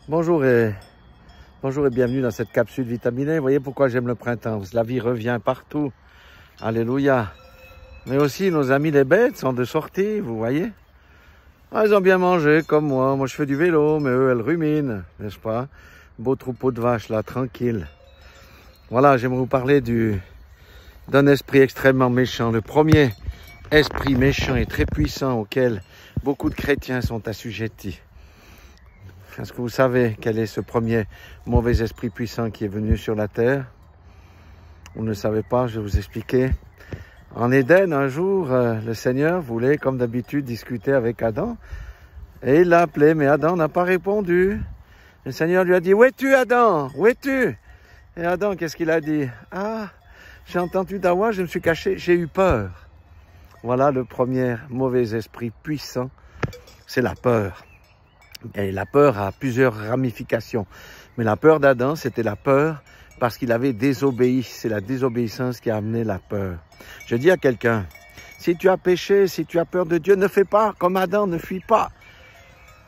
Bonjour et bienvenue dans cette capsule vitaminée. Vous voyez pourquoi j'aime le printemps. La vie revient partout. Alléluia. Mais aussi nos amis les bêtes sont de sortie, vous voyez. Ils ont bien mangé comme moi. Moi je fais du vélo, mais eux elles ruminent, n'est-ce pas? Beau troupeau de vaches là, tranquille. Voilà, j'aimerais vous parler d'un esprit extrêmement méchant. Le premier esprit méchant et très puissant auquel beaucoup de chrétiens sont assujettis. Est-ce que vous savez quel est ce premier mauvais esprit puissant qui est venu sur la terre? Vous ne le savez pas, je vais vous expliquer. En Éden, un jour, le Seigneur voulait, comme d'habitude, discuter avec Adam. Et il l'a appelé, mais Adam n'a pas répondu. Le Seigneur lui a dit, « Où es-tu, Adam? Où es-tu » Et Adam, qu'est-ce qu'il a dit? « Ah, j'ai entendu ta voix, je me suis caché, j'ai eu peur. » Voilà le premier mauvais esprit puissant, c'est la peur. Et la peur a plusieurs ramifications. Mais la peur d'Adam, c'était la peur parce qu'il avait désobéi. C'est la désobéissance qui a amené la peur. Je dis à quelqu'un, si tu as péché, si tu as peur de Dieu, ne fais pas comme Adam, ne fuis pas.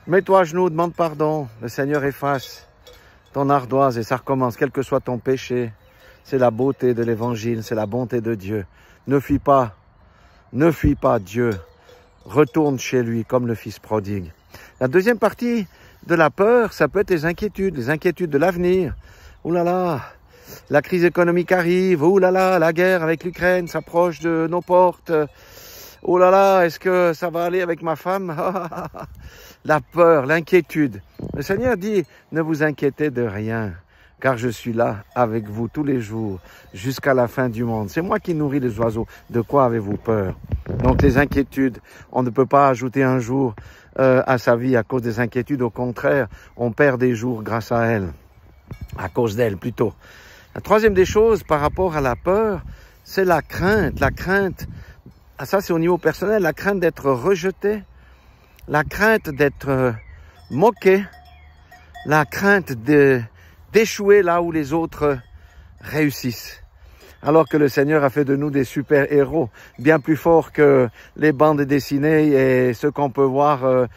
Mets-toi à genoux, demande pardon. Le Seigneur efface ton ardoise et ça recommence, quel que soit ton péché. C'est la beauté de l'évangile, c'est la bonté de Dieu. Ne fuis pas Dieu. Retourne chez lui comme le fils prodigue. La deuxième partie de la peur, ça peut être les inquiétudes de l'avenir. Ouh là là, la crise économique arrive. Ouh là là, la guerre avec l'Ukraine s'approche de nos portes. Oh là là, est-ce que ça va aller avec ma femme? La peur, l'inquiétude. Le Seigneur dit, ne vous inquiétez de rien, car je suis là avec vous tous les jours, jusqu'à la fin du monde. C'est moi qui nourris les oiseaux. De quoi avez-vous peur? Donc les inquiétudes, on ne peut pas ajouter un jour à sa vie à cause des inquiétudes. Au contraire, on perd des jours grâce à elles, à cause d'elles plutôt. La troisième des choses par rapport à la peur, c'est la crainte. La crainte, ça c'est au niveau personnel, la crainte d'être rejeté, la crainte d'être moqué, la crainte d'échouer là où les autres réussissent. Alors que le Seigneur a fait de nous des super-héros, bien plus forts que les bandes dessinées et ce qu'on peut voir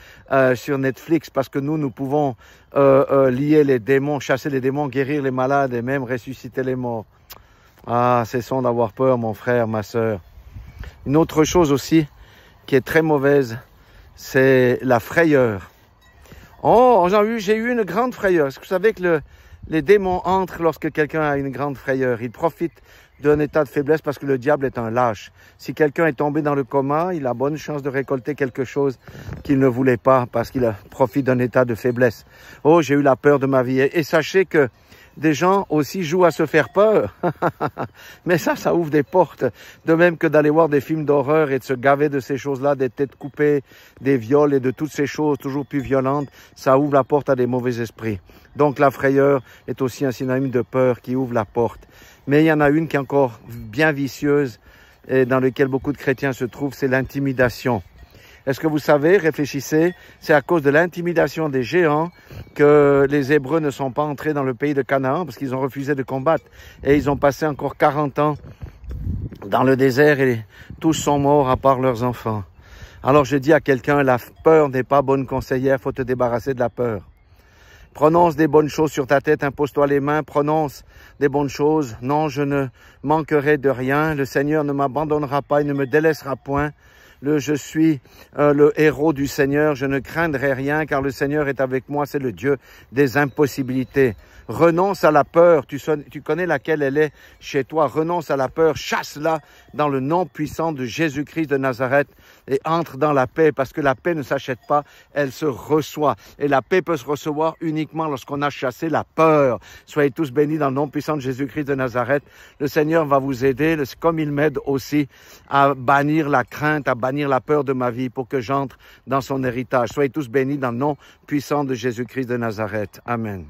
sur Netflix, parce que nous pouvons lier les démons, chasser les démons, guérir les malades et même ressusciter les morts. Ah, cessons d'avoir peur, mon frère, ma sœur. Une autre chose aussi qui est très mauvaise, c'est la frayeur. Oh, j'ai eu une grande frayeur. Est-ce que vous savez que les démons entrent lorsque quelqu'un a une grande frayeur? Ils profitent d'un état de faiblesse parce que le diable est un lâche. Si quelqu'un est tombé dans le coma, il a bonne chance de récolter quelque chose qu'il ne voulait pas parce qu'il profite d'un état de faiblesse. Oh, j'ai eu la peur de ma vie. Et sachez que des gens aussi jouent à se faire peur. Mais ça ouvre des portes. De même que d'aller voir des films d'horreur et de se gaver de ces choses-là, des têtes coupées, des viols et de toutes ces choses toujours plus violentes, ça ouvre la porte à des mauvais esprits. Donc la frayeur est aussi un synonyme de peur qui ouvre la porte. Mais il y en a une qui est encore bien vicieuse et dans laquelle beaucoup de chrétiens se trouvent, c'est l'intimidation. Est-ce que vous savez, réfléchissez, c'est à cause de l'intimidation des géants que les Hébreux ne sont pas entrés dans le pays de Canaan parce qu'ils ont refusé de combattre. Et ils ont passé encore 40 ans dans le désert et tous sont morts à part leurs enfants. Alors je dis à quelqu'un, la peur n'est pas bonne conseillère, faut te débarrasser de la peur. Prononce des bonnes choses sur ta tête, impose-toi les mains, prononce des bonnes choses. Non, je ne manquerai de rien, le Seigneur ne m'abandonnera pas, il ne me délaissera point. Je suis le héros du Seigneur, je ne craindrai rien car le Seigneur est avec moi, c'est le Dieu des impossibilités. Renonce à la peur, tu connais laquelle elle est chez toi, renonce à la peur, chasse-la dans le nom puissant de Jésus-Christ de Nazareth et entre dans la paix parce que la paix ne s'achète pas, elle se reçoit. Et la paix peut se recevoir uniquement lorsqu'on a chassé la peur. Soyez tous bénis dans le nom puissant de Jésus-Christ de Nazareth. Le Seigneur va vous aider, comme il m'aide aussi à bannir la crainte, à bannir la peur de ma vie pour que j'entre dans son héritage. Soyez tous bénis dans le nom puissant de Jésus-Christ de Nazareth. Amen.